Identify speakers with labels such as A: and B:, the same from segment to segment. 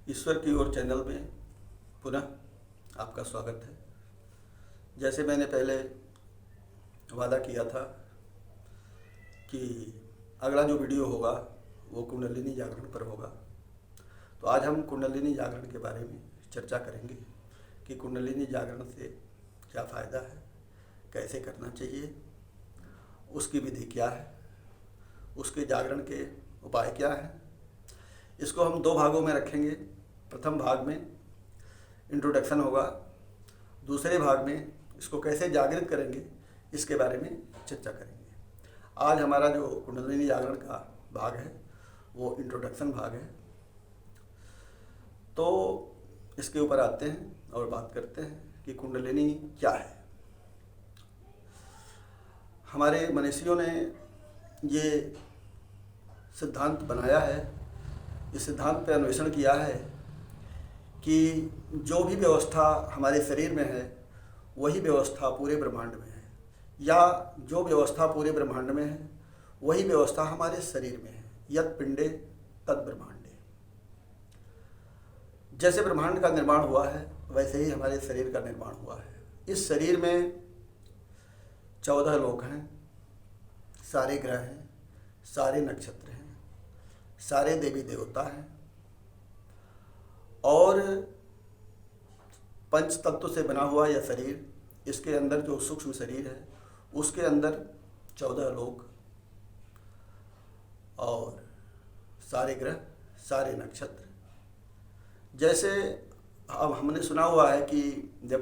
A: ईश्वर की ओर चैनल में पुनः आपका स्वागत है। जैसे मैंने पहले वादा किया था कि अगला जो वीडियो होगा वो कुंडलिनी जागरण पर होगा, तो आज हम कुंडलिनी जागरण के बारे में चर्चा करेंगे कि कुंडलिनी जागरण से क्या फ़ायदा है, कैसे करना चाहिए, उसकी विधि क्या है, उसके जागरण के उपाय क्या हैं। इसको हम दो भागों में रखेंगे। प्रथम भाग में इंट्रोडक्शन होगा, दूसरे भाग में इसको कैसे जागृत करेंगे इसके बारे में चर्चा करेंगे। आज हमारा जो कुंडलिनी जागरण का भाग है वो इंट्रोडक्शन भाग है, तो इसके ऊपर आते हैं और बात करते हैं कि कुंडलिनी क्या है। हमारे मनीषियों ने ये सिद्धांत बनाया है, इस सिद्धांत पर अन्वेषण किया है कि जो भी व्यवस्था हमारे शरीर में है वही व्यवस्था पूरे ब्रह्मांड में है, या जो व्यवस्था पूरे ब्रह्मांड में है वही व्यवस्था हमारे शरीर में है। यत् पिंडे तद ब्रह्मांडे। जैसे ब्रह्मांड का निर्माण हुआ है वैसे ही हमारे शरीर का निर्माण हुआ है। इस शरीर में 14 लोक हैं, सारे ग्रह हैं, सारे नक्षत्र हैं, सारे देवी देवता हैं और पंच तत्व से बना हुआ यह शरीर, इसके अंदर जो सूक्ष्म शरीर है उसके अंदर 14 लोक और सारे ग्रह, सारे नक्षत्र। जैसे अब हमने सुना हुआ है कि जब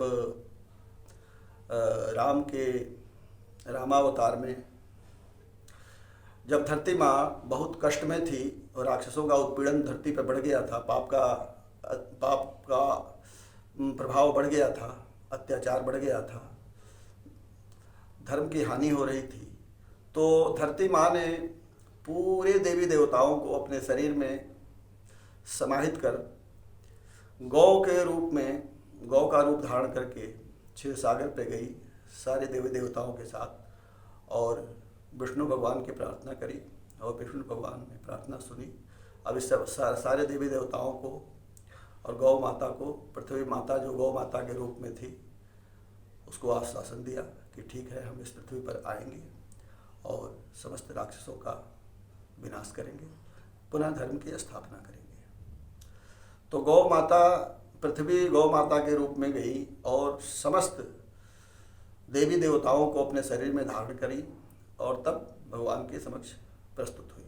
A: राम के रामावतार में जब धरती माँ बहुत कष्ट में थी और राक्षसों का उत्पीड़न धरती पर बढ़ गया था, पाप का प्रभाव बढ़ गया था, अत्याचार बढ़ गया था, धर्म की हानि हो रही थी, तो धरती माँ ने पूरे देवी देवताओं को अपने शरीर में समाहित कर गौ के रूप में, गौ का रूप धारण करके क्षीर सागर पे गई सारे देवी देवताओं के साथ और विष्णु भगवान की प्रार्थना करी और विष्णु भगवान ने प्रार्थना सुनी। अब इस सारे देवी देवताओं को और गौ माता को, पृथ्वी माता जो गौ माता के रूप में थी, उसको आश्वासन दिया कि ठीक है, हम इस पृथ्वी पर आएंगे और समस्त राक्षसों का विनाश करेंगे, पुनः धर्म की स्थापना करेंगे। तो गौ माता, पृथ्वी गौ माता के रूप में गई और समस्त देवी देवताओं को अपने शरीर में धारण करी और तब भगवान के समक्ष प्रस्तुत हुई,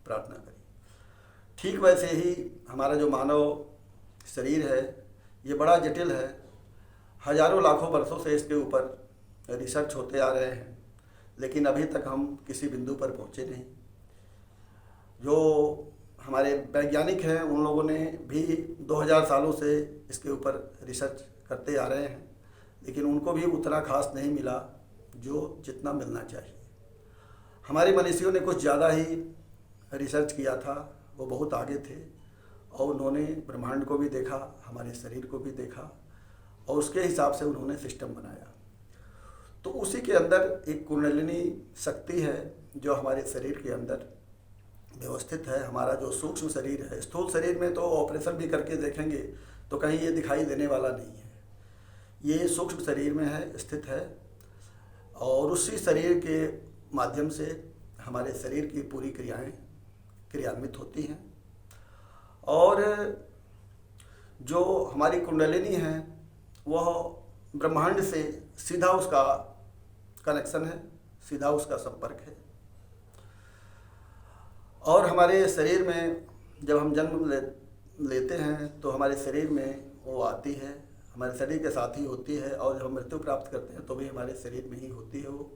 A: प्रार्थना करी। ठीक वैसे ही हमारा जो मानव शरीर है ये बड़ा जटिल है। हजारों लाखों वर्षों से इसके ऊपर रिसर्च होते आ रहे हैं, लेकिन अभी तक हम किसी बिंदु पर पहुँचे नहीं। जो हमारे वैज्ञानिक हैं उन लोगों ने भी 2000 सालों से इसके ऊपर रिसर्च करते आ रहे हैं, लेकिन उनको भी उतना खास नहीं मिला जो जितना मिलना चाहिए। हमारे मनीषियों ने कुछ ज़्यादा ही रिसर्च किया था, वो बहुत आगे थे और उन्होंने ब्रह्मांड को भी देखा, हमारे शरीर को भी देखा और उसके हिसाब से उन्होंने सिस्टम बनाया। तो उसी के अंदर एक कुंडलिनी शक्ति है जो हमारे शरीर के अंदर व्यवस्थित है। हमारा जो सूक्ष्म शरीर है, स्थूल शरीर में तो ऑपरेशन भी करके देखेंगे तो कहीं ये दिखाई देने वाला नहीं है, ये सूक्ष्म शरीर में है, स्थित है और उसी शरीर के माध्यम से हमारे शरीर की पूरी क्रियाएं क्रियान्वित होती हैं। और जो हमारी कुंडलिनी है वह ब्रह्मांड से सीधा उसका कनेक्शन है, सीधा उसका संपर्क है। और हमारे शरीर में जब हम जन्म लेते हैं तो हमारे शरीर में वो आती है, हमारे शरीर के साथ ही होती है और जब हम मृत्यु प्राप्त करते हैं तो भी हमारे शरीर में ही होती है वो,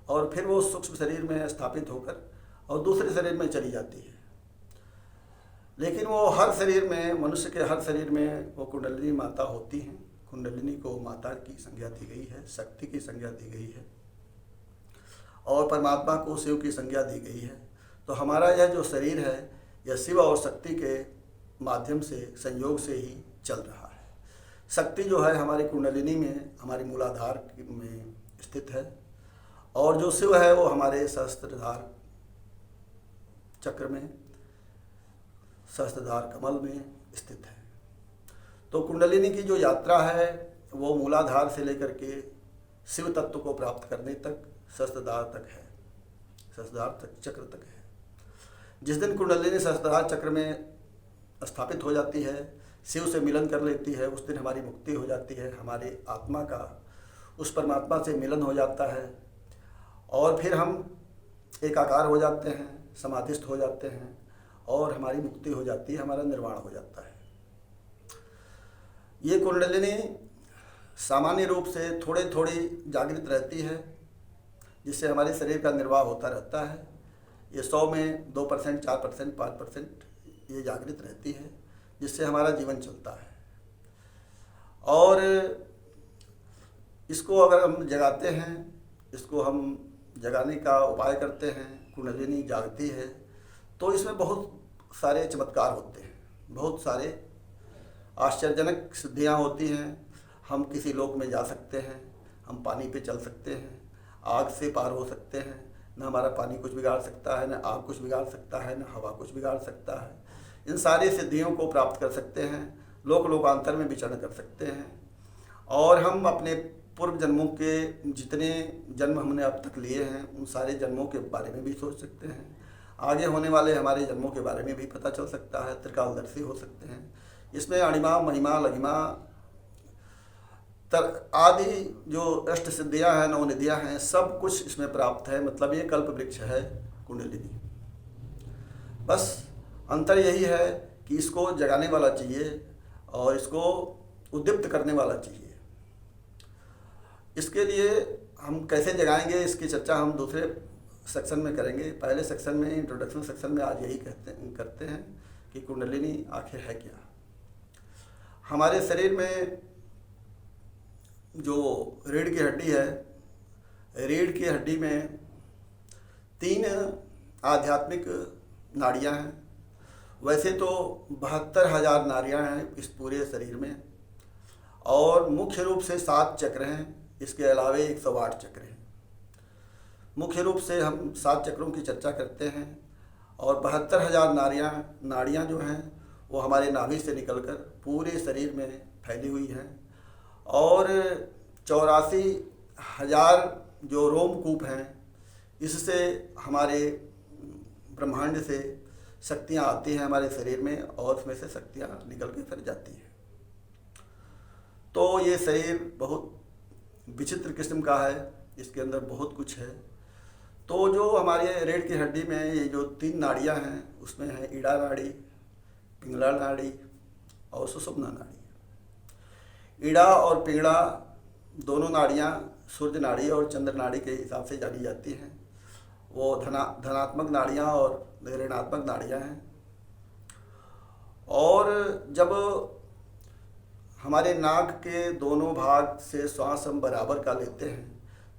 A: और फिर वो सूक्ष्म शरीर में स्थापित होकर और दूसरे शरीर में चली जाती है। लेकिन वो हर शरीर में, मनुष्य के हर शरीर में वो कुंडलिनी माता होती हैं। कुंडलिनी को माता की संज्ञा दी गई है, शक्ति की संज्ञा दी गई है और परमात्मा को शिव की संज्ञा दी गई है। तो हमारा यह जो शरीर है यह शिव और शक्ति के माध्यम से, संयोग से ही चल रहा है। शक्ति जो है हमारी कुंडलिनी में, हमारी मूलाधार में स्थित है और जो शिव है वो हमारे सहस्त्रधार चक्र में सहस्त्रधार कमल में स्थित है। तो कुंडलिनी की जो यात्रा है वो मूलाधार से लेकर के शिव तत्व को प्राप्त करने तक सहस्त्रधार तक है, सहस्त्रधार तक चक्र तक है। जिस दिन कुंडलिनी सहस्त्रधार चक्र में स्थापित हो जाती है, शिव से मिलन कर लेती है, उस दिन हमारी मुक्ति हो जाती है, हमारे आत्मा का उस परमात्मा से मिलन हो जाता है और फिर हम एकाकार हो जाते हैं, समाधिस्थ हो जाते हैं और हमारी मुक्ति हो जाती है, हमारा निर्वाण हो जाता है। ये कुंडलिनी सामान्य रूप से थोड़ी थोड़ी जागृत रहती है, जिससे हमारे शरीर का निर्वाह होता रहता है। ये 100 में 2%, 4%, 5% ये जागृत रहती है, जिससे हमारा जीवन चलता है। और इसको अगर हम जगाते हैं, इसको हम जगाने का उपाय करते हैं, कुंडलिनी जागती है, तो इसमें बहुत सारे चमत्कार होते हैं, बहुत सारे आश्चर्यजनक सिद्धियाँ होती हैं। हम किसी लोक में जा सकते हैं, हम पानी पे चल सकते हैं, आग से पार हो सकते हैं, न हमारा पानी कुछ बिगाड़ सकता है, न आग कुछ बिगाड़ सकता है, न हवा कुछ बिगाड़ सकता है। इन सारी सिद्धियों को प्राप्त कर सकते हैं, लोक लोकांतर में विचरण कर सकते हैं और हम अपने पूर्व जन्मों के जितने जन्म हमने अब तक लिए हैं उन सारे जन्मों के बारे में भी सोच सकते हैं। आगे होने वाले हमारे जन्मों के बारे में भी पता चल सकता है, त्रिकालदर्शी हो सकते हैं। इसमें अणिमा, महिमा, लघिमा आदि जो अष्ट सिद्धियाँ हैं, नवनिधियाँ हैं, सब कुछ इसमें प्राप्त है। मतलब ये कल्प वृक्ष है कुंडलिनी। बस अंतर यही है कि इसको जगाने वाला चाहिए और इसको उद्दीप्त करने वाला चाहिए। इसके लिए हम कैसे जगाएंगे, इसकी चर्चा हम दूसरे सेक्शन में करेंगे। पहले सेक्शन में, इंट्रोडक्शन सेक्शन में आज यही करते हैं कि कुंडलिनी आखिर है क्या। हमारे शरीर में जो रीढ़ की हड्डी है, रीढ़ की हड्डी में 3 आध्यात्मिक नाड़ियाँ हैं। वैसे तो 72,000 नाड़ियाँ हैं इस पूरे शरीर में और मुख्य रूप से 7 चक्र हैं। इसके अलावे 108 चक्र हैं। मुख्य रूप से हम 7 चक्रों की चर्चा करते हैं और 72,000 नाड़ियाँ जो हैं वो हमारे नाभि से निकलकर पूरे शरीर में फैली हुई हैं और 84,000 जो रोमकूप हैं, इससे हमारे ब्रह्मांड से शक्तियाँ आती हैं हमारे शरीर में और उसमें से शक्तियाँ निकल के फिर जाती हैं। तो ये शरीर बहुत विचित्र किस्म का है, इसके अंदर बहुत कुछ है। तो जो हमारे रीढ़ की हड्डी में ये जो 3 नाड़ियाँ हैं, उसमें है ईड़ा नाड़ी, पिंगला नाड़ी और सुषुम्ना नाड़ी। ईड़ा और पिंगला दोनों नाड़ियाँ सूर्य नाड़ी और चंद्र नाड़ी के हिसाब से जानी जाती हैं। वो धनात्मक नाड़ियाँ और ऋणात्मक नाड़ियाँ हैं। और जब हमारे नाक के दोनों भाग से श्वास हम बराबर का लेते हैं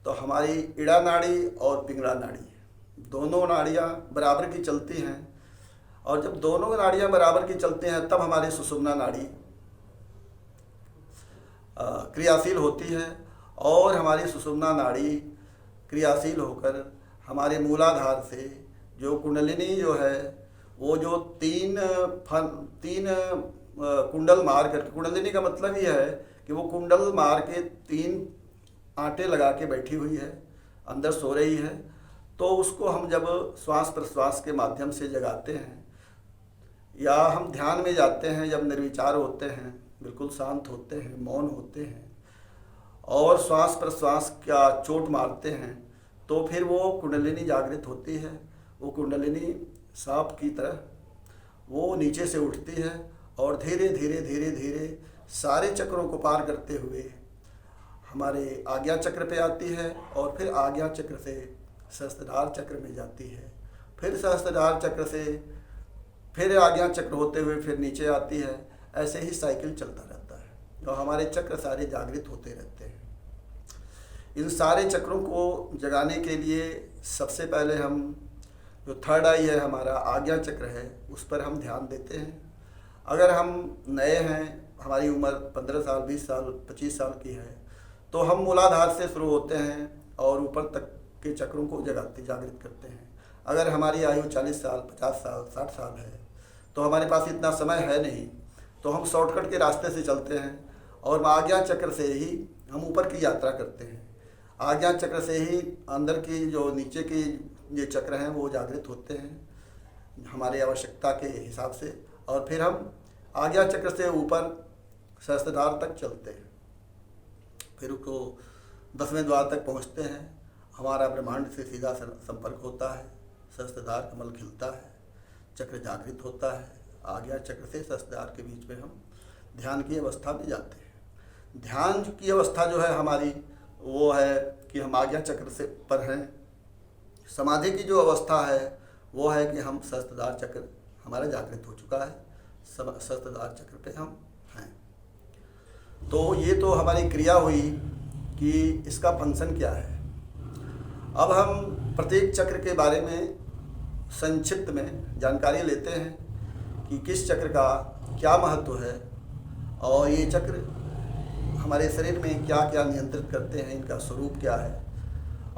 A: तो हमारी ईड़ा नाड़ी और पिंगला नाड़ी दोनों नाड़ियाँ बराबर की चलती हैं और जब दोनों नाड़ियाँ बराबर की चलती हैं तब हमारी सुषुम्ना नाड़ी क्रियाशील होती है और हमारी सुषुम्ना नाड़ी क्रियाशील होकर हमारे मूलाधार से जो कुंडलिनी जो है वो जो 3 कुंडल मार करके, कुंडलिनी का मतलब ये है कि वो कुंडल मार के 3 आंटे लगा के बैठी हुई है, अंदर सो रही है। तो उसको हम जब श्वास प्रश्वास के माध्यम से जगाते हैं या हम ध्यान में जाते हैं, जब निर्विचार होते हैं, बिल्कुल शांत होते हैं, मौन होते हैं और श्वास प्रश्वास का चोट मारते हैं, तो फिर वो कुंडलिनी जागृत होती है। वो कुंडलिनी सांप की तरह वो नीचे से उठती है और धीरे धीरे धीरे धीरे सारे चक्रों को पार करते हुए हमारे आज्ञा चक्र पे आती है और फिर आज्ञा चक्र से सहस्त्रधार चक्र में जाती है, फिर सहस्त्रधार चक्र से फिर आज्ञा चक्र होते हुए फिर नीचे आती है। ऐसे ही साइकिल चलता रहता है और हमारे चक्र सारे जागृत होते रहते हैं। इन सारे चक्रों को जगाने के लिए सबसे पहले हम जो 3rd आई है हमारा आज्ञा चक्र है, उस पर हम ध्यान देते हैं। अगर हम नए हैं, हमारी उम्र 15 साल, 20 साल, 25 साल की है, तो हम मूलाधार से शुरू होते हैं और ऊपर तक के चक्रों को जागृत करते हैं। अगर हमारी आयु 40 साल, 50 साल, 60 साल है, तो हमारे पास इतना समय है नहीं, तो हम शॉर्टकट के रास्ते से चलते हैं और आज्ञा चक्र से ही हम ऊपर की यात्रा करते हैं। आज्ञा चक्र से ही अंदर की जो नीचे की ये चक्र हैं वो जागृत होते हैं हमारी आवश्यकता के हिसाब से, और फिर हम आज्ञा चक्र से ऊपर सहस्त्रधार तक चलते हैं, फिर उसको 10वें द्वार तक पहुंचते हैं। हमारा ब्रह्मांड से सीधा संपर्क होता है, सहस्त्रधार कमल खिलता है, चक्र जागृत होता है। आज्ञा चक्र से सहस्त्रधार के बीच में हम ध्यान की अवस्था में जाते हैं। ध्यान की अवस्था जो है हमारी वो है कि हम आज्ञा चक्र से पर हैं। समाधि की जो अवस्था है वो है कि हम सहस्त्रधार चक्र हमारा जागृत हो चुका है, सहस्त्रधार चक्र पे हम हैं। तो ये तो हमारी क्रिया हुई कि इसका फंक्शन क्या है। अब हम प्रत्येक चक्र के बारे में संक्षिप्त में जानकारी लेते हैं कि किस चक्र का क्या महत्व है और ये चक्र हमारे शरीर में क्या क्या नियंत्रित करते हैं, इनका स्वरूप क्या है।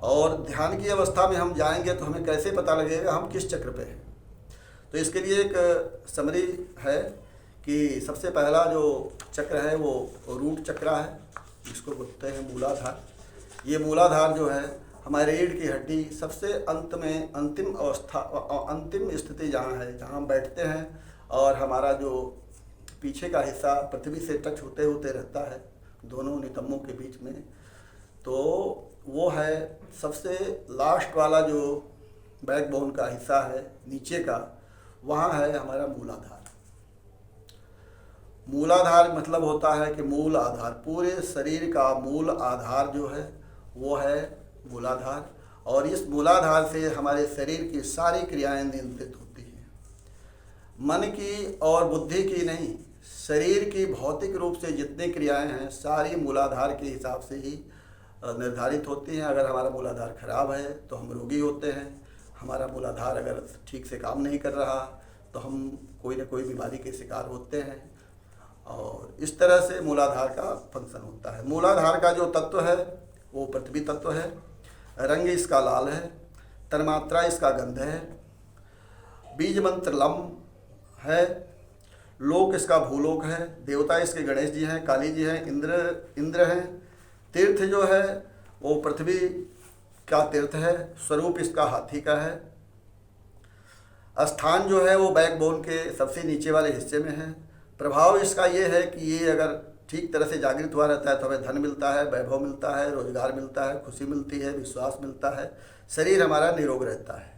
A: और ध्यान की अवस्था में हम जाएंगे तो हमें कैसे पता लगेगा हम किस चक्र पे हैं। तो इसके लिए एक समरी है कि सबसे पहला जो चक्र है वो रूट चक्र है, जिसको बोलते हैं मूलाधार। ये मूलाधार जो है हमारे रीढ़ की हड्डी सबसे अंत में अंतिम अवस्था, अंतिम स्थिति जहाँ है, जहाँ हम बैठते हैं और हमारा जो पीछे का हिस्सा पृथ्वी से टच होते होते रहता है दोनों नितंबों के बीच में, तो वो है सबसे लास्ट वाला जो बैकबोन का हिस्सा है नीचे का, वहाँ है हमारा मूलाधार। मूलाधार मतलब होता है कि मूल आधार, पूरे शरीर का मूल आधार जो है वो है मूलाधार। और इस मूलाधार से हमारे शरीर की सारी क्रियाएं नियंत्रित होती हैं, मन की और बुद्धि की नहीं, शरीर की भौतिक रूप से जितनी क्रियाएं हैं सारी मूलाधार के हिसाब से ही निर्धारित होती हैं। अगर हमारा मूलाधार खराब है तो हम रोगी होते हैं, हमारा मूलाधार अगर ठीक से काम नहीं कर रहा तो हम कोई न कोई बीमारी के शिकार होते हैं। और इस तरह से मूलाधार का फंक्शन होता है। मूलाधार का जो तत्व है वो पृथ्वी तत्व है, रंग इसका लाल है, तन्मात्रा इसका गंध है, बीज मंत्र लम है, लोक इसका भूलोक है, देवता इसके गणेश जी हैं, काली जी हैं, इंद्र हैं, तीर्थ जो है वो पृथ्वी का तीर्थ है, स्वरूप इसका हाथी का है, स्थान जो है वो बैकबोन के सबसे नीचे वाले हिस्से में है। प्रभाव इसका ये है कि ये अगर ठीक तरह से जागृत हुआ रहता है तो हमें धन मिलता है, वैभव मिलता है, रोजगार मिलता है, खुशी मिलती है, विश्वास मिलता है, शरीर हमारा निरोग रहता है।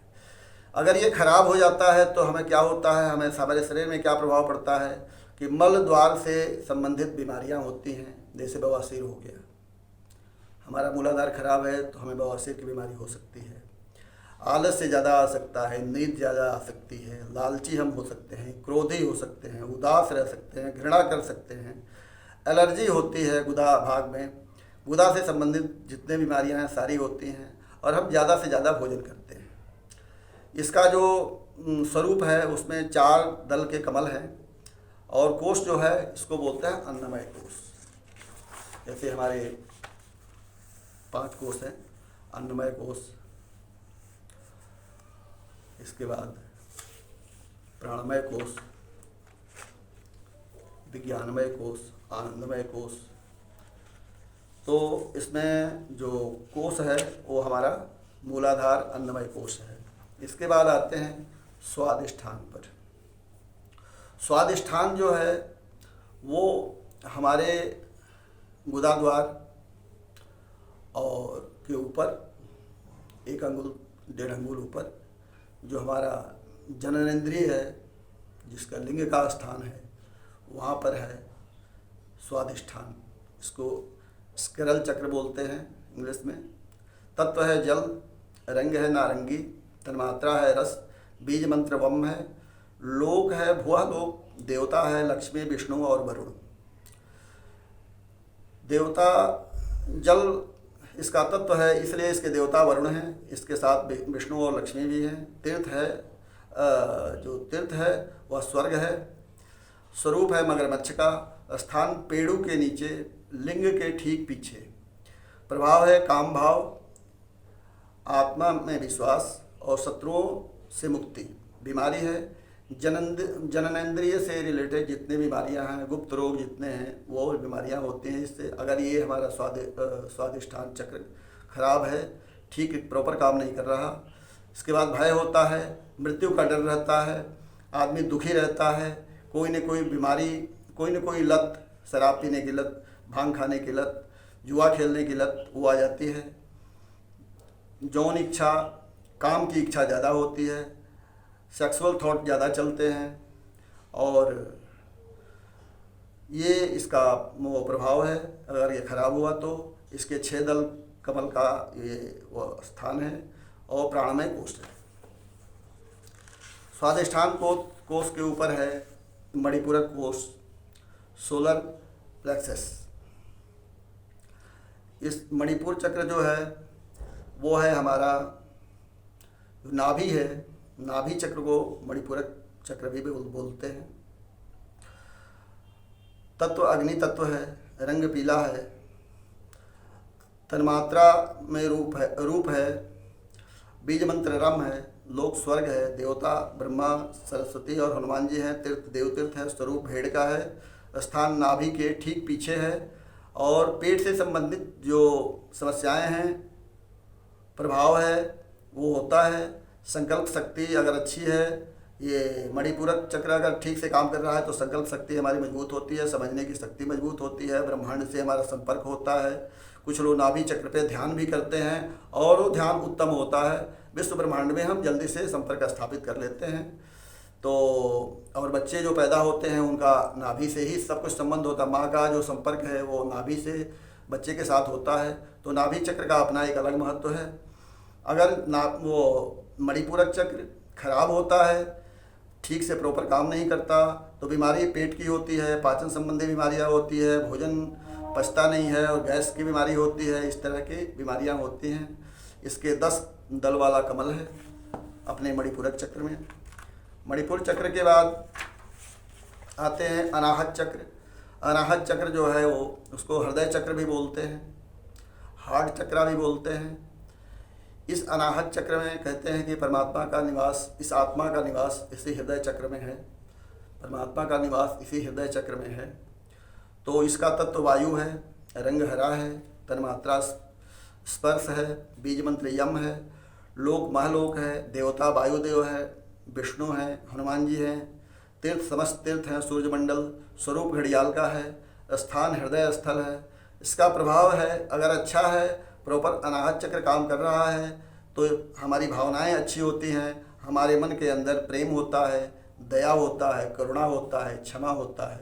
A: अगर ये खराब हो जाता है तो हमें क्या होता है, हमें हमारे शरीर में क्या प्रभाव पड़ता है कि मल द्वार से संबंधित बीमारियां होती हैं। जैसे बवासीर हो गया, हमारा मूलाधार खराब है तो हमें बवासीर की बीमारी हो सकती है। आलस से ज़्यादा आ सकता है, नींद ज़्यादा आ सकती है, लालची हम हो सकते हैं, क्रोधी हो सकते हैं, उदास रह सकते हैं, घृणा कर सकते हैं, एलर्जी होती है गुदा भाग में, गुदा से संबंधित जितने बीमारियां हैं सारी होती हैं। और हम ज़्यादा से ज़्यादा भोजन करते हैं। इसका जो स्वरूप है उसमें 4 दल के कमल हैं और कोष जो है इसको बोलते हैं अन्नमय कोष। जैसे हमारे 5 कोष हैं, अन्नमय कोष, इसके बाद प्राणमय कोष, विज्ञानमय कोष, आनंदमय कोष। तो इसमें जो कोष है वो हमारा मूलाधार अन्नमय कोष है। इसके बाद आते हैं स्वादिष्ठान पर। स्वादिष्ठान जो है वो हमारे गुदाद्वार और के ऊपर 1 अंगुल 1.5 अंगुल ऊपर जो हमारा जननेंद्रिय है, जिसका लिंग का स्थान है, वहाँ पर है स्वादिष्ठान। इसको स्करल चक्र बोलते हैं इंग्लिश में। तत्व है जल, रंग है नारंगी, तन्मात्रा है रस, बीज मंत्र वम है, लोक है भुआ लोक, देवता है लक्ष्मी, विष्णु और वरुण। देवता जल इसका तत्व है, इसलिए इसके देवता वरुण हैं, इसके साथ विष्णु और लक्ष्मी भी हैं। तीर्थ है, जो तीर्थ है वह स्वर्ग है, स्वरूप है मगरमच्छ का, स्थान पेड़ों के नीचे, लिंग के ठीक पीछे। प्रभाव है काम भाव, आत्मा में विश्वास और शत्रुओं से मुक्ति। बीमारी है जननेंद्रिय से रिलेटेड जितने बीमारियां हैं, गुप्त रोग जितने हैं, वो बीमारियां होती हैं इससे। अगर ये हमारा स्वादिष्ठान चक्र खराब है, ठीक प्रॉपर काम नहीं कर रहा। इसके बाद भय होता है, मृत्यु का डर रहता है, आदमी दुखी रहता है, कोई न कोई बीमारी, कोई न कोई लत, शराब पीने की लत, भांग खाने की लत, जुआ खेलने की लत वो आ जाती है। यौन इच्छा, काम की इच्छा ज़्यादा होती है, सेक्सुअल थॉट ज़्यादा चलते हैं, और ये इसका वो प्रभाव है। अगर ये खराब हुआ तो इसके 6 दल कमल का ये वो स्थान है और प्राणमय कोष है। स्वादिष्ठान कोष के ऊपर है मणिपूरक कोष, सोलर प्लेक्सस। इस मणिपुर चक्र जो है वो है हमारा नाभि है। नाभि चक्र को मणिपूरक चक्र भी बोलते हैं। तत्व अग्नि तत्व है, रंग पीला है, तन्मात्रा में रूप है, बीज मंत्र रम है, लोक स्वर्ग है, देवता ब्रह्मा सरस्वती और हनुमान जी हैं, तीर्थ देवतीर्थ है, स्वरूप भेड़ का है, स्थान नाभि के ठीक पीछे है, और पेट से संबंधित जो समस्याएं हैं, प्रभाव है वो होता है। संकल्प शक्ति अगर अच्छी है, ये मणिपूरक चक्र अगर ठीक से काम कर रहा है तो संकल्प शक्ति हमारी मजबूत होती है, समझने की शक्ति मजबूत होती है, ब्रह्मांड से हमारा संपर्क होता है। कुछ लोग नाभि चक्र पे ध्यान भी करते हैं और वो ध्यान उत्तम होता है, विश्व ब्रह्मांड में हम जल्दी से संपर्क स्थापित कर लेते हैं। तो और बच्चे जो पैदा होते हैं उनका नाभि से ही सब कुछ संबंध होता है। माँ का जो संपर्क है वो नाभि से बच्चे के साथ होता है। तो नाभि चक्र का अपना एक अलग महत्व है। अगर वो मणिपूरक चक्र खराब होता है, ठीक से प्रॉपर काम नहीं करता, तो बीमारी पेट की होती है, पाचन संबंधी बीमारियां होती है, भोजन पचता नहीं है और गैस की बीमारी होती है, इस तरह की बीमारियां होती हैं। इसके 10 दल वाला कमल है अपने मणिपूरक चक्र में। मणिपुर चक्र के बाद आते हैं अनाहत चक्र। अनाहत चक्र जो है वो उसको हृदय चक्र भी बोलते हैं, हार्ट चक्र भी बोलते हैं। इस अनाहत चक्र में कहते हैं कि परमात्मा का निवास, इस आत्मा का निवास इसी हृदय चक्र में है। परमात्मा का निवास इसी हृदय चक्र में है। तो इसका तत्व वायु है, रंग हरा है, तन्मात्रा स्पर्श है, बीज मंत्र यम है, लोक महलोक है, देवता वायुदेव है, विष्णु है, हनुमान जी हैं, तीर्थ समस्त तीर्थ हैं, सूर्यमंडल स्वरूप घड़ियाल का है, स्थान हृदय स्थल है। इसका प्रभाव है अगर अच्छा है, प्रॉपर अनाहत चक्र काम कर रहा है, तो हमारी भावनाएं अच्छी होती हैं, हमारे मन के अंदर प्रेम होता है, दया होता है, करुणा होता है, क्षमा होता है,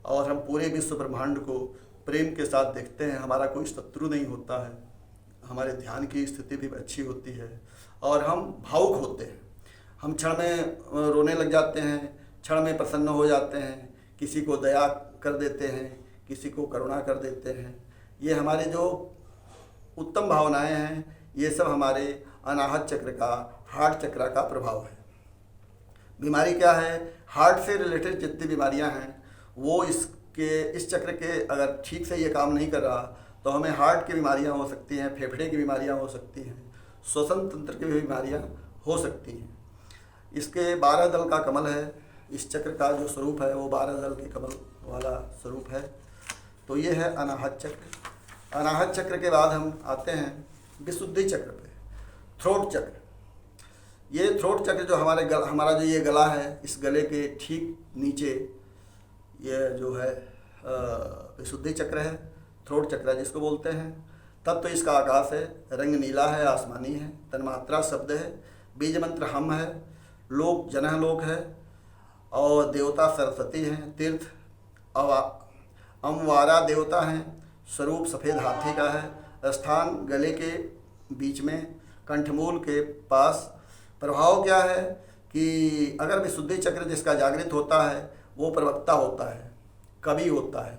A: और हम पूरे विश्व ब्रह्मांड को प्रेम के साथ देखते हैं। हमारा कोई शत्रु नहीं होता है, हमारे ध्यान की स्थिति भी अच्छी होती है और हम भावुक होते हैं। हम क्षण में रोने लग जाते हैं, क्षण में प्रसन्न हो जाते हैं, किसी को दया कर देते हैं, किसी को करुणा कर देते हैं। ये हमारे जो उत्तम भावनाएं हैं, ये सब हमारे अनाहत चक्र का, हार्ट चक्र का प्रभाव है। बीमारी क्या है? हार्ट से रिलेटेड जितनी बीमारियां हैं वो इस चक्र के अगर ठीक से ये काम नहीं कर रहा तो हमें हार्ट की बीमारियां हो सकती हैं, फेफड़े की बीमारियां हो सकती हैं, श्वसन तंत्र की भी बीमारियां हो सकती हैं। इसके 12 दल का कमल है। इस चक्र का जो स्वरूप है वो 12 दल के कमल वाला स्वरूप है। तो ये है अनाहत चक्र। अनाहत चक्र के बाद हम आते हैं विशुद्धि चक्र पे, थ्रोट चक्र। ये थ्रोट चक्र जो हमारा जो ये गला है, इस गले के ठीक नीचे ये जो है विशुद्धि चक्र है, थ्रोट चक्र जिसको बोलते हैं। तब तो इसका आकाश है, रंग नीला है, आसमानी है, तन्मात्रा शब्द है, बीज मंत्र हम है, लोक जनहलोक है, और देवता सरस्वती हैं, तीर्थ अमवारा देवता हैं, स्वरूप सफ़ेद हाथी का है, स्थान गले के बीच में, कंठमूल के पास। प्रभाव क्या है कि अगर विशुद्धि चक्र जिसका जागृत होता है वो प्रवक्ता होता है, कवि होता है,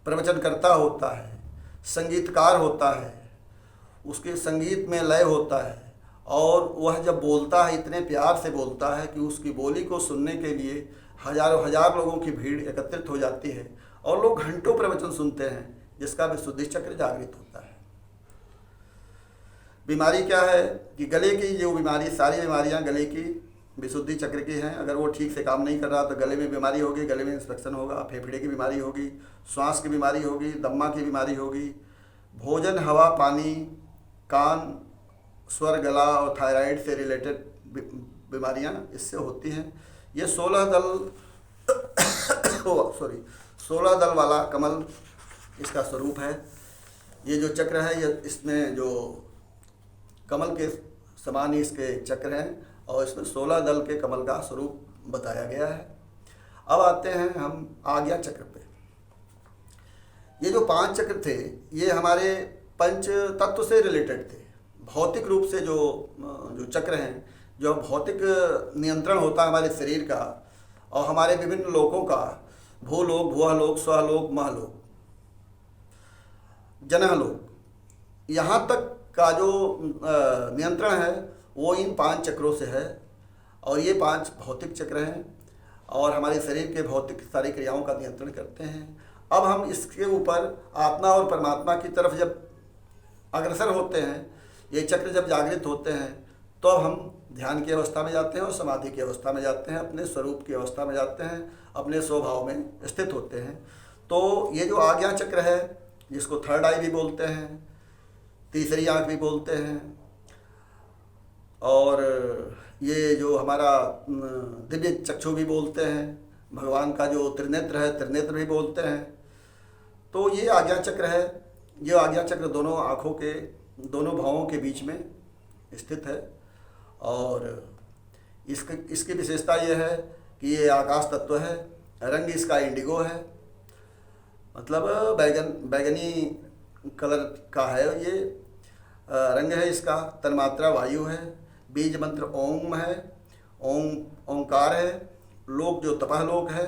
A: प्रवचनकर्ता होता है, संगीतकार होता है, उसके संगीत में लय होता है, और वह जब बोलता है इतने प्यार से बोलता है कि उसकी बोली को सुनने के लिए हजारों हजार लोगों की भीड़ एकत्रित हो जाती है और लोग घंटों प्रवचन सुनते हैं, जिसका विशुद्धि चक्र जागृत होता है। बीमारी क्या है कि गले की जो बीमारी, सारी बीमारियां गले की विशुद्धि चक्र की हैं। अगर वो ठीक से काम नहीं कर रहा तो गले में बीमारी होगी, गले में इंस्पेक्शन होगा, फेफड़े की बीमारी होगी, श्वास की बीमारी होगी, दम्मा की बीमारी होगी। भोजन, हवा, पानी, कान, स्वर, गला और थायराइड से रिलेटेड बीमारियां इससे होती हैं। ये 16 दल 16 दल वाला कमल इसका स्वरूप है। ये जो चक्र है, ये इसमें जो कमल के समान ही इसके चक्र हैं और इसमें 16 दल के कमल का स्वरूप बताया गया है। अब आते हैं हम आज्ञा चक्र पे। ये जो 5 चक्र थे ये हमारे पंच तत्व से रिलेटेड थे। भौतिक रूप से जो चक्र हैं, जो भौतिक नियंत्रण होता है हमारे शरीर का और हमारे विभिन्न लोकों का, भूलोक, भुवलोक, स्वलोक, महलोक, जनहलोक, यहाँ तक का जो नियंत्रण है वो इन 5 चक्रों से है। और ये 5 भौतिक चक्र हैं और हमारे शरीर के भौतिक सारी क्रियाओं का नियंत्रण करते हैं। अब हम इसके ऊपर आत्मा और परमात्मा की तरफ जब अग्रसर होते हैं, ये चक्र जब जागृत होते हैं, तो अब हम ध्यान की अवस्था में जाते हैं और समाधि की अवस्था में जाते हैं, अपने स्वरूप की अवस्था में जाते हैं, अपने स्वभाव में स्थित होते हैं। तो ये जो आज्ञा चक्र है, जिसको थर्ड आई भी बोलते हैं, तीसरी आँख भी बोलते हैं, और ये जो हमारा दिव्य चक्षु भी बोलते हैं, भगवान का जो त्रिनेत्र है, त्रिनेत्र भी बोलते हैं। तो ये आज्ञा चक्र है। ये आज्ञा चक्र दोनों आँखों के, दोनों भावों के बीच में स्थित है। और इसकी विशेषता ये है कि ये आकाश तत्व है। रंग इसका इंडिगो है, मतलब बैगनी कलर का है। ये रंग है इसका। तन्मात्रा वायु है। बीज मंत्र ओम है, ओंकार है। लोक जो तपह लोक है।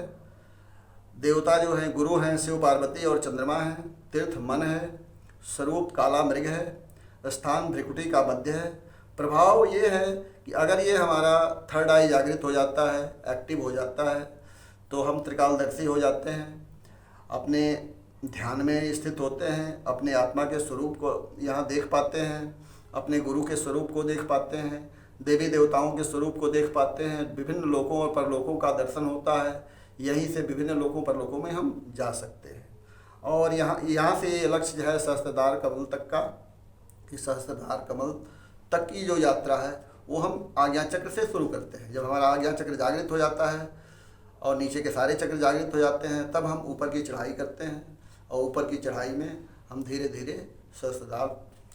A: देवता जो हैं गुरु हैं, शिव, पार्वती और चंद्रमा हैं। तीर्थ मन है। स्वरूप काला मृग है। स्थान भ्रिकुटी का मध्य है। प्रभाव ये है कि अगर ये हमारा थर्ड आई जागृत हो जाता है, एक्टिव हो जाता है, तो हम त्रिकालदर्शी हो जाते हैं, अपने ध्यान में स्थित होते हैं, अपने आत्मा के स्वरूप को यहाँ देख पाते हैं, अपने गुरु के स्वरूप को देख पाते हैं, देवी देवताओं के स्वरूप को देख पाते हैं। विभिन्न लोकों और परलोकों का दर्शन होता है। यहीं से विभिन्न लोकों परलोकों में हम जा सकते हैं। और यहाँ से ये लक्ष्य जो है सहस्त्रधार कमल तक का, कि सहस्त्रधार कमल तक की जो यात्रा है वो हम आज्ञा चक्र से शुरू करते हैं। जब हमारा आज्ञा चक्र जागृत हो जाता है और नीचे के सारे चक्र जागृत हो जाते हैं, तब हम ऊपर की चढ़ाई करते हैं। और ऊपर की चढ़ाई में हम धीरे धीरे सहस्त्रधार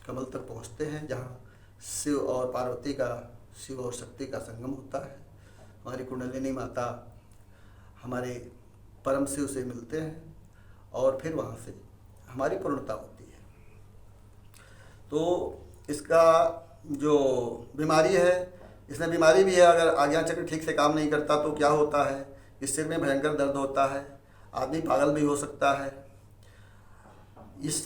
A: कमल तक पहुँचते हैं, जहाँ शिव और पार्वती का, शिव और शक्ति का संगम होता है। हमारी कुंडलिनी माता हमारे परम शिव से मिलते हैं और फिर वहाँ से हमारी पूर्णता होती है। तो इसका जो बीमारी है, इसमें बीमारी भी है। अगर आज्ञा चक्र ठीक से काम नहीं करता तो क्या होता है, इस सिर में भयंकर दर्द होता है, आदमी पागल भी हो सकता है। इस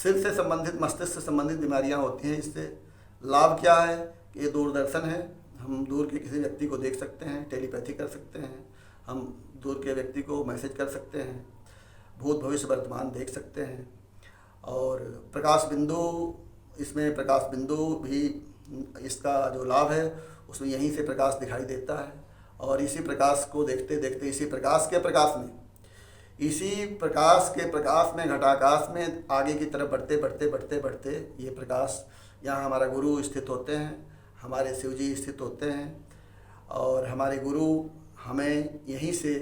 A: सिर से संबंधित, मस्तिष्क से संबंधित बीमारियां होती हैं। इससे लाभ क्या है कि ये दूरदर्शन है। हम दूर के किसी व्यक्ति को देख सकते हैं, टेलीपैथी कर सकते हैं, हम दूर के व्यक्ति को मैसेज कर सकते हैं, भूत भविष्य वर्तमान देख सकते हैं। और प्रकाश बिंदु, इसमें प्रकाश बिंदु भी इसका जो लाभ है उसमें यहीं से प्रकाश दिखाई देता है। और इसी प्रकाश को देखते देखते, इसी प्रकाश के प्रकाश में घटाकाश में आगे की तरफ बढ़ते ये प्रकाश, यहाँ हमारा गुरु स्थित होते हैं, हमारे शिव जी स्थित होते हैं। और हमारे गुरु हमें यहीं से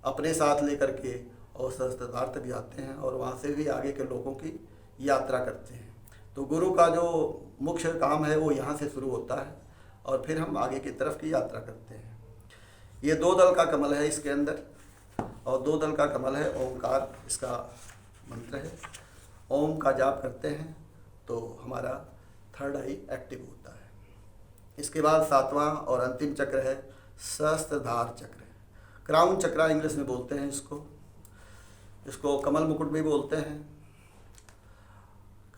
A: अपने साथ लेकर के और सहस्त्रधार तक जाते हैं और वहाँ से भी आगे के लोगों की यात्रा करते हैं। तो गुरु का जो मुख्य काम है वो यहाँ से शुरू होता है और फिर हम आगे की तरफ की यात्रा करते हैं। ये 2 दल का कमल है इसके अंदर, और 2 दल का कमल है। ओंकार इसका मंत्र है। ओम का जाप करते हैं तो हमारा थर्ड आई एक्टिव होता है। इसके बाद 7वां और अंतिम चक्र है सहस्त्रधार चक्र। क्राउन चक्र इंग्लिश में बोलते हैं इसको कमल मुकुट भी बोलते हैं,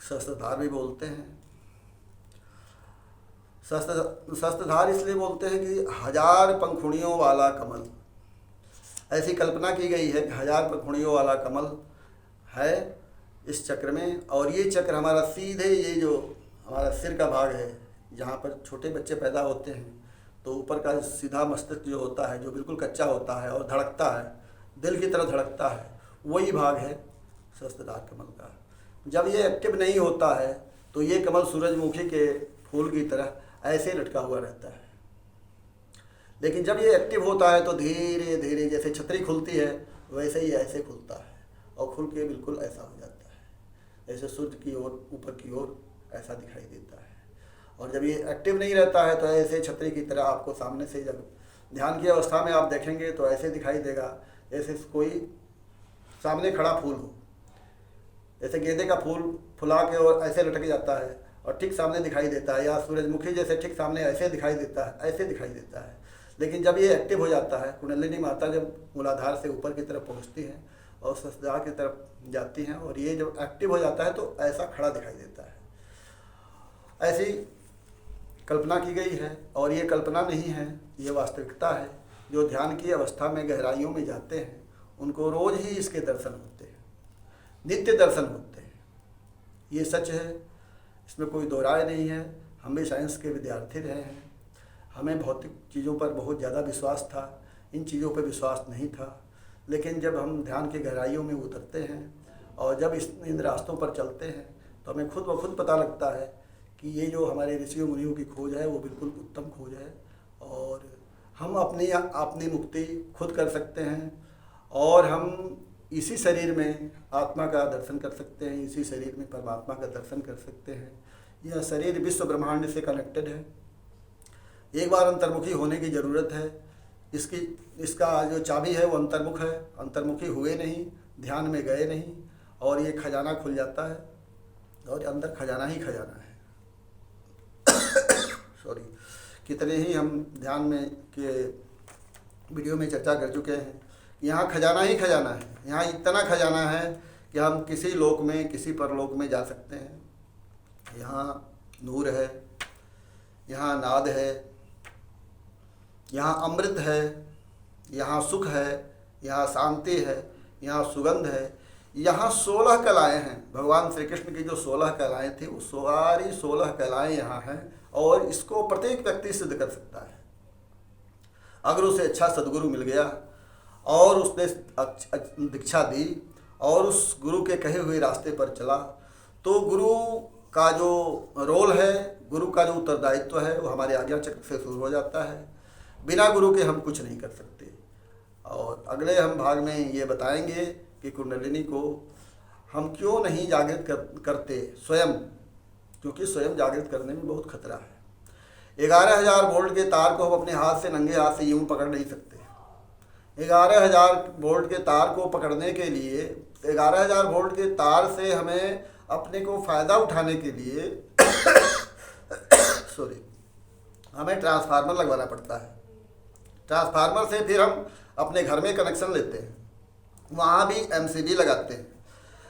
A: सहस्त्रधार भी बोलते हैं। सहस्त्रधार इसलिए बोलते हैं कि 1000 पंखुड़ियों वाला कमल, ऐसी कल्पना की गई है कि 1000 पंखुड़ियों वाला कमल है इस चक्र में। और ये चक्र हमारा सीधे, ये जो हमारा सिर का भाग है, जहाँ पर छोटे बच्चे पैदा होते हैं, तो ऊपर का सीधा मस्तिष्क जो होता है, जो बिल्कुल कच्चा होता है और धड़कता है, दिल की तरह धड़कता है, वही भाग है सहस्त्रधार कमल का। जब ये एक्टिव नहीं होता है तो ये कमल सूरजमुखी के फूल की तरह ऐसे लटका हुआ रहता है। लेकिन जब ये एक्टिव होता है तो धीरे धीरे जैसे छतरी खुलती है वैसे ही ऐसे खुलता है और खुल के बिल्कुल ऐसा हो जाता है, जैसे सूर्य की ओर ऊपर की ओर ऐसा दिखाई देता है। और जब ये एक्टिव नहीं रहता है तो ऐसे छतरी की तरह आपको सामने से, जब ध्यान की अवस्था में आप देखेंगे तो ऐसे दिखाई देगा जैसे कोई सामने खड़ा फूल हो, जैसे गेंदे का फूल फुला के और ऐसे लटक जाता है और ठीक सामने दिखाई देता है, या सूरजमुखी जैसे ठीक सामने ऐसे दिखाई देता है, ऐसे दिखाई देता है। लेकिन जब ये एक्टिव हो जाता है, कुंडलिनी माता जब मूलाधार से ऊपर की तरफ पहुंचती हैं और सहस्त्रधार की तरफ जाती हैं और ये जब एक्टिव हो जाता है तो ऐसा खड़ा दिखाई देता है। ऐसी कल्पना की गई है और ये कल्पना नहीं है, ये वास्तविकता है। जो ध्यान की अवस्था में गहराइयों में जाते हैं उनको रोज ही इसके दर्शन होते हैं, नित्य दर्शन होते हैं। ये सच है, इसमें कोई दो राय नहीं है। हम भी साइंस के विद्यार्थी रहे हैं, हमें भौतिक चीज़ों पर बहुत ज़्यादा विश्वास था, इन चीज़ों पर विश्वास नहीं था। लेकिन जब हम ध्यान की गहराइयों में उतरते हैं और जब इन रास्तों पर चलते हैं तो हमें खुद ब खुद पता लगता है कि ये जो हमारे ऋषियों मुनियों की खोज है वो बिल्कुल उत्तम खोज है और हम अपनी मुक्ति खुद कर सकते हैं और हम इसी शरीर में आत्मा का दर्शन कर सकते हैं, इसी शरीर में परमात्मा का दर्शन कर सकते हैं। यह शरीर विश्व ब्रह्मांड से कनेक्टेड है, एक बार अंतर्मुखी होने की ज़रूरत है। इसका जो चाबी है वो अंतर्मुख है, अंतर्मुखी हुए नहीं, ध्यान में गए नहीं और ये खजाना खुल जाता है और अंदर खजाना ही खजाना है। सॉरी, कितने ही हम ध्यान में के वीडियो में चर्चा कर चुके हैं, यहाँ खजाना ही खजाना है। यहाँ इतना खजाना है कि हम किसी लोक में, किसी परलोक में जा सकते हैं। यहाँ नूर है, यहाँ नाद है, यहाँ अमृत है, यहाँ सुख है, यहाँ शांति है, यहाँ सुगंध है। यहाँ 16 कलाएँ हैं। भगवान श्री कृष्ण की जो 16 कलाएँ थी वो सारी 16 कलाएँ यहाँ हैं और इसको प्रत्येक व्यक्ति सिद्ध कर सकता है। अगर उसे अच्छा सदगुरु मिल गया और उसने दीक्षा दी और उस गुरु के कहे हुए रास्ते पर चला तो गुरु का जो रोल है, गुरु का जो उत्तरदायित्व है वो हमारे आज्ञा चक्र से शुरू हो जाता है। बिना गुरु के हम कुछ नहीं कर सकते। और अगले हम भाग में ये बताएंगे कि कुंडलिनी को हम क्यों नहीं जागृत करते स्वयं, क्योंकि स्वयं जागृत करने में बहुत खतरा है। 11,000 वोल्ट के तार को हम अपने हाथ से, नंगे हाथ से यूं पकड़ नहीं सकते। 11,000 वोल्ट के तार को पकड़ने के लिए, 11,000 वोल्ट के तार से हमें अपने को फ़ायदा उठाने के लिए सॉरी, हमें ट्रांसफार्मर लगवाना पड़ता है। ट्रांसफार्मर से फिर हम अपने घर में कनेक्शन लेते हैं, वहाँ भी एमसीबी लगाते हैं।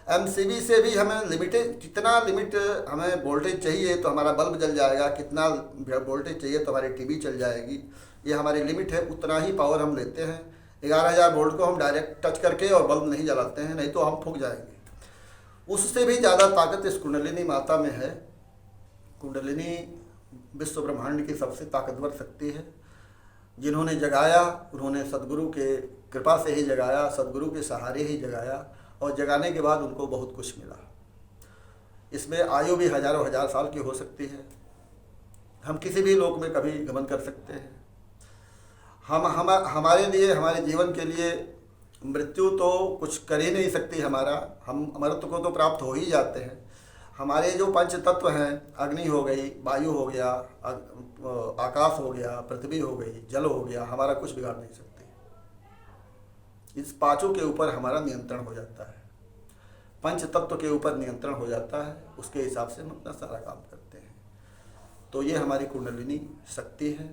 A: एमसीबी से भी हमें लिमिटेड, जितना लिमिट हमें वोल्टेज चाहिए तो हमारा बल्ब जल जाएगा, कितना वोल्टेज चाहिए तो हमारी टीवी चल जाएगी। ये हमारी लिमिट है, उतना ही पावर हम लेते हैं। 11,000 वोल्ट को हम डायरेक्ट टच करके और बल्ब नहीं जलाते हैं, नहीं तो हम फूंक जाएंगे। उससे भी ज़्यादा ताकत इस कुंडलिनी माता में है। कुंडलिनी विश्व ब्रह्मांड की सबसे ताकतवर शक्ति है। जिन्होंने जगाया उन्होंने सदगुरु के कृपा से ही जगाया, सदगुरु के सहारे ही जगाया और जगाने के बाद उनको बहुत कुछ मिला। इसमें आयु भी हजारों हजार साल की हो सकती है। हम किसी भी लोक में कभी गमन कर सकते हैं। हमारे लिए, हमारे जीवन के लिए मृत्यु तो कुछ कर ही नहीं सकती हमारा, हम अमरत्व को तो प्राप्त हो ही जाते हैं। हमारे जो पंच तत्व हैं, अग्नि हो गई, वायु हो गया, आकाश हो गया, पृथ्वी हो गई, जल हो गया, हमारा कुछ बिगाड़ नहीं सकते। इस पांचों के ऊपर हमारा नियंत्रण हो जाता है, पंच तत्व के ऊपर नियंत्रण हो जाता है। उसके हिसाब से हम अपना सारा काम करते हैं। तो ये हमारी कुंडलिनी शक्ति है।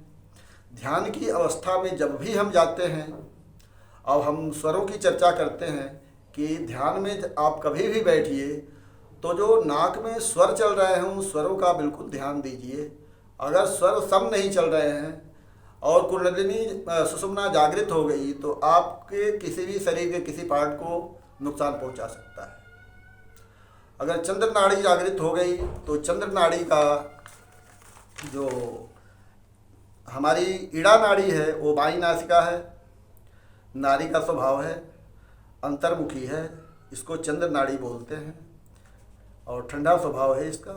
A: ध्यान की अवस्था में जब भी हम जाते हैं और हम स्वरों की चर्चा करते हैं कि ध्यान में आप कभी भी बैठिए तो जो नाक में स्वर चल रहे हैं उन स्वरों का बिल्कुल ध्यान दीजिए। अगर स्वर सम नहीं चल रहे हैं और कुंडलिनी सुषुम्ना जागृत हो गई तो आपके किसी भी शरीर के किसी पार्ट को नुकसान पहुंचा सकता है। अगर चंद्र नाड़ी जागृत हो गई तो चंद्र नाड़ी का जो हमारी इड़ा नाड़ी है वो बाई नासिका है, नारी का स्वभाव है, अंतर्मुखी है, इसको चंद्र नाड़ी बोलते हैं और ठंडा स्वभाव है इसका,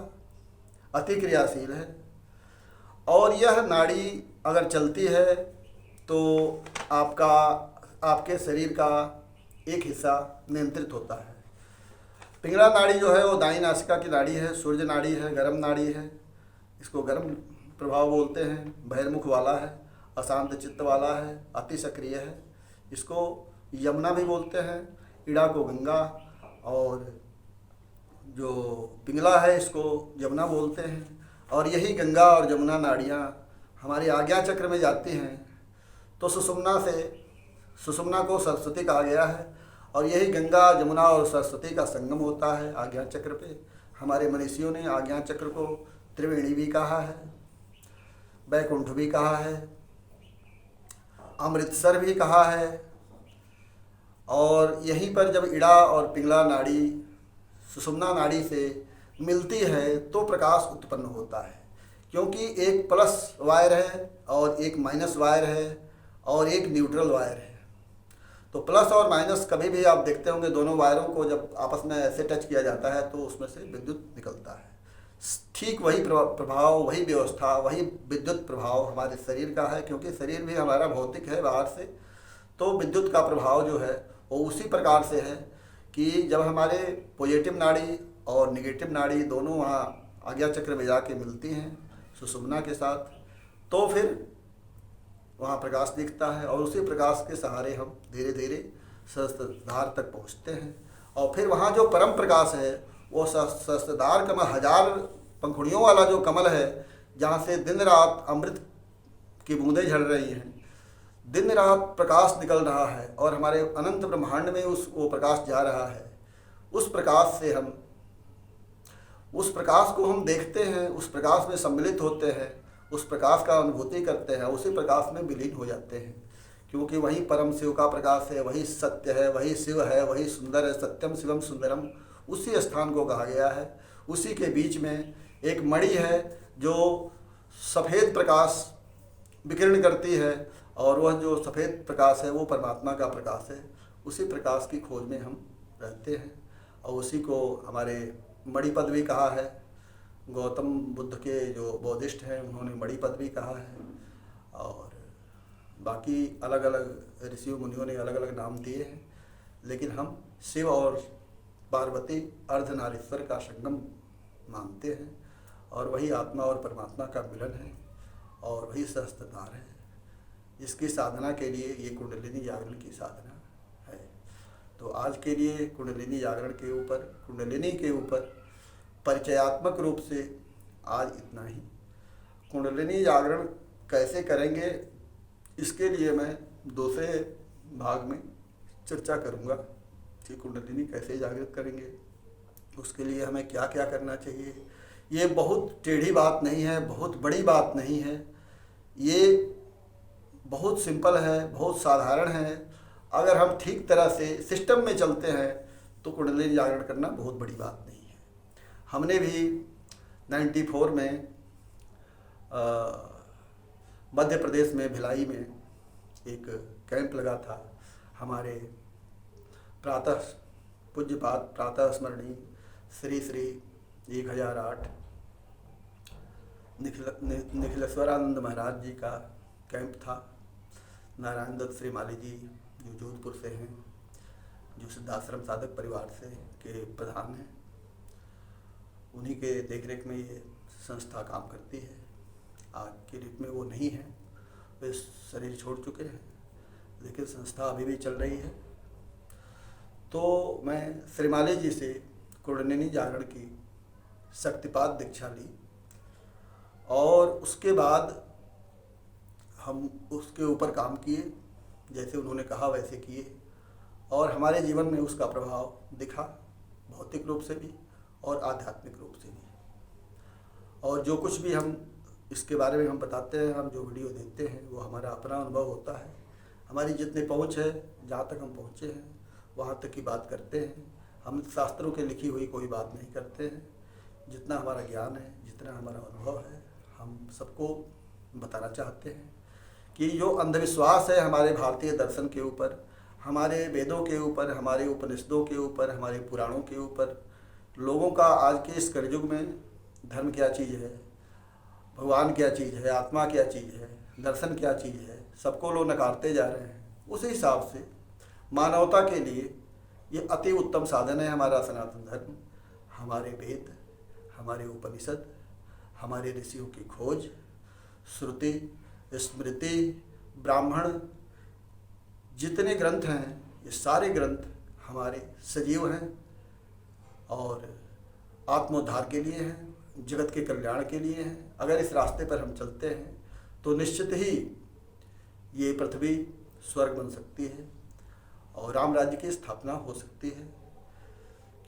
A: अति क्रियाशील है। और यह नाड़ी अगर चलती है तो आपके शरीर का एक हिस्सा नियंत्रित होता है। पिंगला नाड़ी जो है वो दाई नासिका की नाड़ी है, सूर्य नाड़ी है, गर्म नाड़ी है, इसको गर्म प्रभाव बोलते हैं, बहिर्मुख वाला है, अशांत चित्त वाला है, अति सक्रिय है, इसको यमुना भी बोलते हैं, इड़ा को गंगा, और जो पिंगला है इसको यमुना बोलते हैं। और यही गंगा और यमुना नाड़ियाँ हमारी आज्ञा चक्र में जाती हैं तो सुषुम्ना को सरस्वती कहा गया है, और यही गंगा यमुना और सरस्वती का संगम होता है आज्ञा चक्र पे। हमारे मनीषियों ने आज्ञा चक्र को त्रिवेणी भी कहा है, बैकुंठ भी कहा है, अमृतसर भी कहा है। और यहीं पर जब इड़ा और पिंगला नाड़ी सुषुम्ना नाड़ी से मिलती है तो प्रकाश उत्पन्न होता है, क्योंकि एक प्लस वायर है और एक माइनस वायर है और एक न्यूट्रल वायर है। तो प्लस और माइनस कभी भी आप देखते होंगे दोनों वायरों को जब आपस में ऐसे टच किया जाता है तो उसमें से विद्युत निकलता है। ठीक वही प्रभाव, वही व्यवस्था, वही विद्युत प्रभाव हमारे शरीर का है, क्योंकि शरीर भी हमारा भौतिक है बाहर से, तो विद्युत का प्रभाव जो है वो उसी प्रकार से है कि जब हमारे पॉजिटिव नाड़ी और निगेटिव नाड़ी दोनों वहाँ आज्ञा चक्र में जाके मिलती हैं सुषुम्ना के साथ, तो फिर वहाँ प्रकाश दिखता है और उसी प्रकाश के सहारे हम धीरे धीरे सहस्त्रधार तक पहुँचते हैं। और फिर वहाँ जो परम प्रकाश है वो सहस्त्रधार कमल, 1000 पंखुड़ियों वाला जो कमल है, जहाँ से दिन रात अमृत की बूंदें झड़ रही हैं, दिन रात प्रकाश निकल रहा है और हमारे अनंत ब्रह्मांड में वो प्रकाश जा रहा है। उस प्रकाश को हम देखते हैं, उस प्रकाश में सम्मिलित होते हैं, उस प्रकाश का अनुभूति करते हैं, उसी प्रकाश में विलीन हो जाते हैं, क्योंकि वही परम शिव का प्रकाश है, वही सत्य है, वही शिव है, वही सुंदर है, सत्यम शिवम सुंदरम, उसी स्थान को कहा गया है। उसी के बीच में एक मणि है जो सफ़ेद प्रकाश विकिरण करती है, और वह जो सफ़ेद प्रकाश है वो परमात्मा का प्रकाश है। उसी प्रकाश की खोज में हम रहते हैं और उसी को हमारे मणिपद भी कहा है। गौतम बुद्ध के जो बौद्धिस्ट हैं उन्होंने मणिपद भी कहा है, और बाकी अलग अलग ऋषियों मुनियों ने अलग अलग नाम दिए हैं, लेकिन हम शिव और पार्वती अर्धनारीश्वर का संगम मानते हैं, और वही आत्मा और परमात्मा का मिलन है और वही सहस्त्रधार है। इसकी साधना के लिए ये कुंडलिनी जागरण की साधना है। तो आज के लिए कुंडलिनी जागरण के ऊपर, कुंडलिनी के ऊपर परिचयात्मक रूप से आज इतना ही। कुंडलिनी जागरण कैसे करेंगे इसके लिए मैं दूसरे भाग में चर्चा करूँगा कि कुंडलिनी कैसे जागृत करेंगे, उसके लिए हमें क्या क्या करना चाहिए। ये बहुत टेढ़ी बात नहीं है, बहुत बड़ी बात नहीं है, ये बहुत सिंपल है, बहुत साधारण है। अगर हम ठीक तरह से सिस्टम में चलते हैं तो कुंडलिनी जागरण करना बहुत बड़ी बात नहीं है। हमने भी 94 में मध्य प्रदेश में भिलाई में एक कैंप लगा था। हमारे पूज्यपाद प्रातः स्मरणीय श्री श्री 1008 निखिलेश्वरानंद महाराज जी का कैंप था। नारायण दत्त श्रीमाली जी जो जोधपुर से हैं, जो सिद्धाश्रम साधक परिवार से के प्रधान हैं, उन्हीं के देखरेख में ये संस्था काम करती है। आज के डेट में वो नहीं है, वे शरीर छोड़ चुके हैं, लेकिन संस्था अभी भी चल रही है। तो मैं श्रीमाली जी से कुंडलिनी जागरण की शक्तिपात दीक्षा ली, और उसके बाद हम उसके ऊपर काम किए, जैसे उन्होंने कहा वैसे किए, और हमारे जीवन में उसका प्रभाव दिखा, भौतिक रूप से भी और आध्यात्मिक रूप से भी। और जो कुछ भी हम इसके बारे में हम बताते हैं, हम जो वीडियो देते हैं, वो हमारा अपना अनुभव होता है। हमारी जितनी पहुंच है, जहाँ तक हम पहुँचे हैं वहाँ तक की बात करते हैं। हम शास्त्रों के लिखी हुई कोई बात नहीं करते हैं। जितना हमारा ज्ञान है, जितना हमारा अनुभव है, हम सबको बताना चाहते हैं कि जो अंधविश्वास है हमारे भारतीय दर्शन के ऊपर, हमारे वेदों के ऊपर, हमारे उपनिषदों के ऊपर, हमारे पुराणों के ऊपर, लोगों का आज के इस कलयुग में धर्म क्या चीज़ है, भगवान क्या चीज़ है, आत्मा क्या चीज़ है, दर्शन क्या चीज़ है, सबको लोग नकारते जा रहे हैं। उस हिसाब से मानवता के लिए ये अति उत्तम साधन है हमारा सनातन धर्म, हमारे वेद, हमारे उपनिषद, हमारे ऋषियों की खोज, श्रुति, स्मृति, ब्राह्मण, जितने ग्रंथ हैं ये सारे ग्रंथ हमारे सजीव हैं और आत्मोद्धार के लिए हैं, जगत के कल्याण के लिए हैं। अगर इस रास्ते पर हम चलते हैं तो निश्चित ही ये पृथ्वी स्वर्ग बन सकती है और राम राज्य की स्थापना हो सकती है,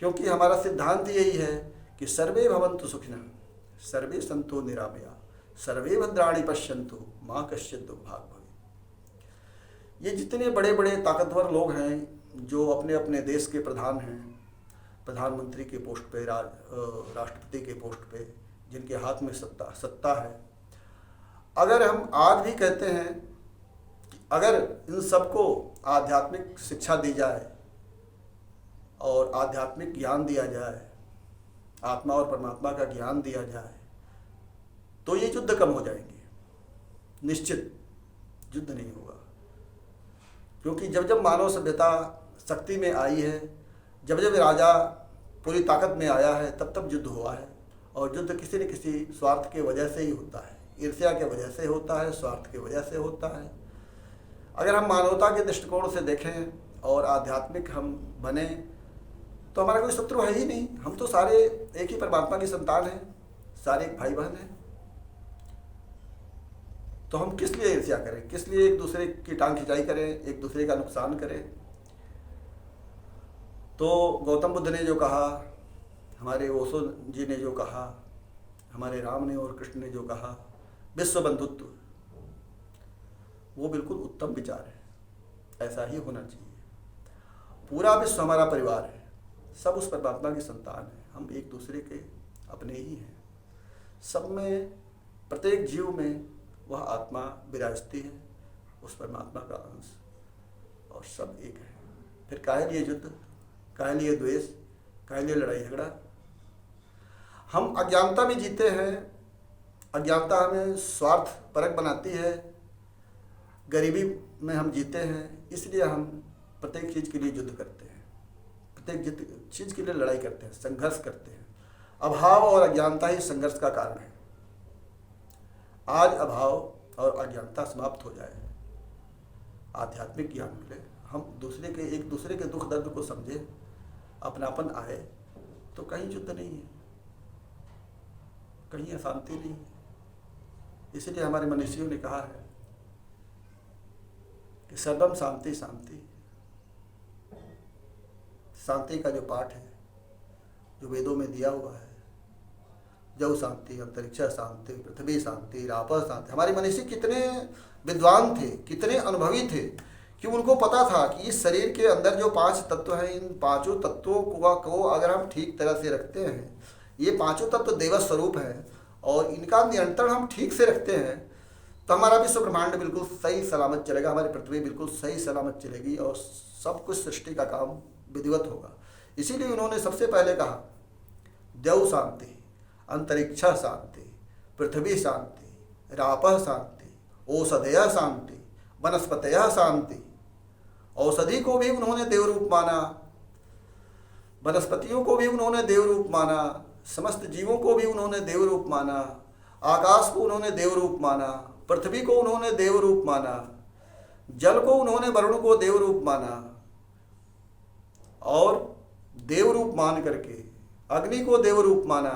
A: क्योंकि हमारा सिद्धांत यही है कि सर्वे भवन्तु सुखिनः, सर्वे सन्तु निरामया, सर्वे भद्राणि पश्यन्तु माँ कश्चित् दुर्भाग् भवेत्। ये जितने बड़े बड़े ताकतवर लोग हैं जो अपने अपने देश के प्रधान हैं, प्रधानमंत्री के पोस्ट पे, राष्ट्रपति के पोस्ट पे, जिनके हाथ में सत्ता है, अगर हम आज भी कहते हैं कि अगर इन सबको आध्यात्मिक शिक्षा दी जाए और आध्यात्मिक ज्ञान दिया जाए, आत्मा और परमात्मा का ज्ञान दिया जाए, तो ये युद्ध कम हो जाएंगे। निश्चित युद्ध नहीं होगा, क्योंकि जब जब मानव सभ्यता शक्ति में आई है, जब जब राजा पूरी ताकत में आया है, तब तब युद्ध हुआ है। और युद्ध किसी न किसी स्वार्थ के वजह से ही होता है, ईर्ष्या के वजह से होता है, स्वार्थ के वजह से होता है। अगर हम मानवता के दृष्टिकोण से देखें और आध्यात्मिक हम बने तो हमारा कोई शत्रु है ही नहीं। हम तो सारे एक ही परमात्मा की संतान हैं, सारे एक भाई बहन हैं। तो हम किस लिए ईर्ष्या करें, किस लिए एक दूसरे की टांग खिंचाई करें, एक दूसरे का नुकसान करें। तो गौतम बुद्ध ने जो कहा, हमारे ओशो जी ने जो कहा, हमारे राम ने और कृष्ण ने जो कहा, विश्व बंधुत्व, वो बिल्कुल उत्तम विचार है। ऐसा ही होना चाहिए। पूरा विश्व हमारा परिवार है, सब उस परमात्मा की संतान है, हम एक दूसरे के अपने ही हैं। सब में, प्रत्येक जीव में वह आत्मा विराजती है, उस परमात्मा का अंश, और सब एक है। फिर काहे लिए युद्ध, काहे लिए द्वेष, काहे लिए लड़ाई झगड़ा। हम अज्ञानता में जीते हैं, अज्ञानता हमें स्वार्थ परक बनाती है, गरीबी में हम जीते हैं, इसलिए हम प्रत्येक चीज़ के लिए युद्ध करते हैं, प्रत्येक चीज़ के लिए लड़ाई करते हैं, संघर्ष करते हैं। अभाव और अज्ञानता ही संघर्ष का कारण है। आज अभाव और अज्ञानता समाप्त हो जाए, आध्यात्मिक ज्ञान मिले, हम एक दूसरे के दुख दर्द को समझें, अपनापन आए, तो कहीं युद्ध नहीं है, कहीं अशांति नहीं है। इसलिए हमारे मनीषियों ने कहा है कि सर्वम शांति शांति। शांति का जो पाठ है, जो वेदों में दिया हुआ है, जौ शांति, अंतरिक्ष शांति, पृथ्वी शांति, रापह शांति। हमारे मनीषी कितने विद्वान थे, कितने अनुभवी थे कि उनको पता था कि इस शरीर के अंदर जो 5 तत्व हैं, इन 5 तत्वों को अगर हम ठीक तरह से रखते हैं, ये 5 तत्व देव स्वरूप हैं और इनका नियंत्रण हम ठीक से रखते हैं, तो हमारा विश्व ब्रह्मांड बिल्कुल सही सलामत चलेगा, हमारी पृथ्वी बिल्कुल सही सलामत चलेगी और सब कुछ सृष्टि का काम विधिवत होगा। इसीलिए उन्होंने सबसे पहले कहा देव शांति, अंतरिक्ष शांति, पृथ्वी शांति, रापः शांति, औषधय शांति, वनस्पतय शांति। औषधि को भी उन्होंने देव रूप माना, वनस्पतियों को भी उन्होंने देव रूप माना, समस्त जीवों को भी उन्होंने देव रूप माना, आकाश को उन्होंने देव रूप माना, पृथ्वी को उन्होंने देव रूप माना, जल को उन्होंने वरुण को देव रूप माना, और देव रूप मान करके अग्नि को देव रूप माना,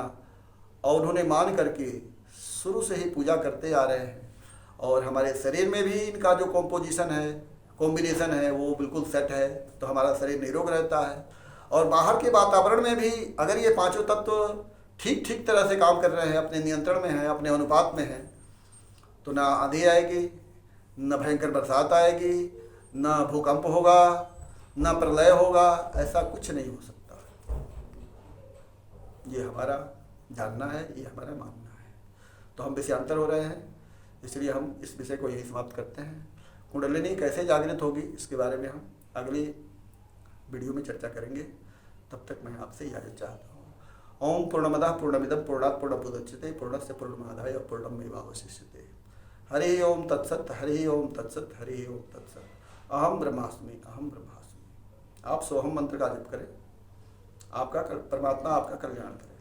A: और उन्होंने मान करके शुरू से ही पूजा करते आ रहे हैं। और हमारे शरीर में भी इनका जो कॉम्बिनेशन है वो बिल्कुल सेट है, तो हमारा शरीर निरोग रहता है। और बाहर के वातावरण में भी अगर ये 5 तत्व ठीक तरह से काम कर रहे हैं, अपने नियंत्रण में हैं, अपने अनुपात में हैं, तो ना आंधी आएगी, न भयंकर बरसात आएगी, न भूकंप होगा, न प्रलय होगा, ऐसा कुछ नहीं हो सकता। ये हमारा जानना है, ये हमारा मानना है। तो हम विषयांतर हो रहे हैं, इसलिए हम इस विषय को यही समाप्त करते हैं। कुंडलिनी कैसे जागृत होगी इसके बारे में हम अगली वीडियो में चर्चा करेंगे। तब तक मैं आपसे इजाज़त चाहता हूँ। ओम पूर्णमदः पूर्णमिदं पूर्णात् पूर्णमुदच्यते पूर्णस्य पूर्णमादाय पूर्णमेवावशिष्यते। हरि ओम तत्सत, हरि ओम तत्सत, हरि ओम तत्सत। अहम ब्रह्मास्मि, अहम ब्रह्मास्मि। आप सोहम मंत्र का जप करें। आपका परमात्मा आपका कल्याण करें।